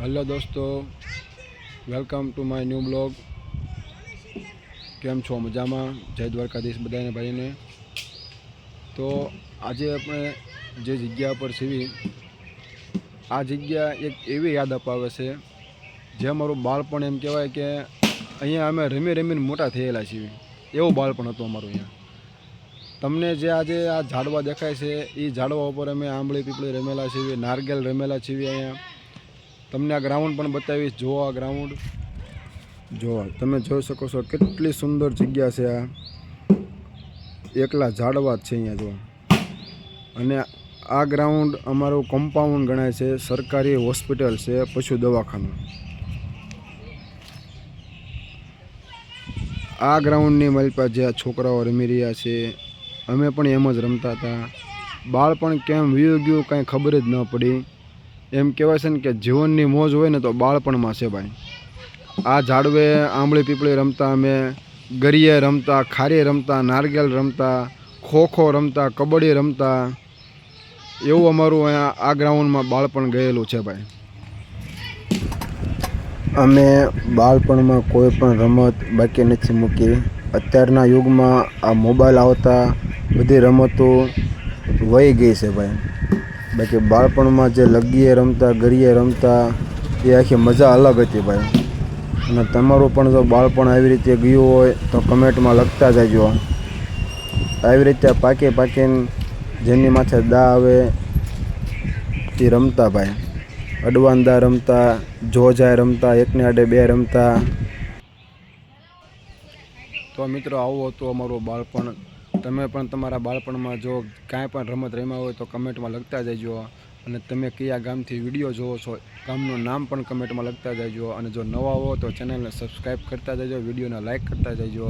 Hello दोस्तों, welcome to my new blog. केम छो मजा में? जय द्वारकाधीश बधाने भाई ने। तो आज अपने जे जग्या पर छीवी आ जग्या एक एवी याद अपावे छे जे अमारुं बाळपण एम कहेवाय के अहींया अमे रमी रमीने मोटा थयेला छीए एवुं बाळपण हतुं अमारुं। अहींया तमने जे आज आ झाड़वा देखाय छे ए झाड़वा पर अमे आंबली पीपળી रमेला छीए, नारगेल रमेला छीए। अहींया तमने आ ग्राउंड पण बतावीश। जो आ ग्राउंड जो तमे जोई शको छो केटली सुंदर जग्या छे। आ एकला झाड़वा छे अहींया जो। अने आ ग्राउंड अमारुं कम्पाउंड गणाय छे। सरकारी होस्पिटल छे, पशु दवाखानु। आ ग्राउंडनी मालपा जे छोकराओ रमी रह्या छे अमे पण एम ज रमता था। बाळपण केम वीयो गयुं कांई खबर ज न पड़ी। एम कहेवाय छे के जीवननी मौज होय ने तो बाळपणमां छे भाई। आ झाड़वे आंबली पीपળી रमता, अमे गरीये रमता, खारी रमता, नारगेल रमता, खो खो रमता, कबड्डी रमता। एवुं अमारुं आ ग्राउंडमां बाळपण गयेलुं छे भाई। अमे बाळपणमां कोई पण रमत बाकी नथी मूकी। अत्यारना युगमां आ मोबाइल आवता बधी रमतो वही गई छे भाई। बाकी बाळपणमां जे लग्गीए रमता, गरीए रमता ए आखी मजा अलग हती भाई। અને તમારું પણ જો બાળપણ આવી રીતે ગયું હોય તો કમેન્ટમાં લખતા જજો। આવી રીતે પાકીને જેની માથે દા આવે તે રમતા ભાઈ। અડવાન દા રમતા, જો જાય રમતા, એકને આડે બે રમતા। તો મિત્રો આવું હતું અમારું બાળપણ। તમે પણ તમારા બાળપણમાં જો કાંઈ પણ રમત રમ્યા હોય તો કમેન્ટમાં લખતા જજો। અને તમે કયા ગામથી વિડીયો જોવો છો ગામનું નામ પણ કમેન્ટમાં લખતા જજો। અને જો નવા હો તો ચેનલને સબસ્ક્રાઈબ કરતા જજો, વિડીયોને લાઈક કરતા જજો।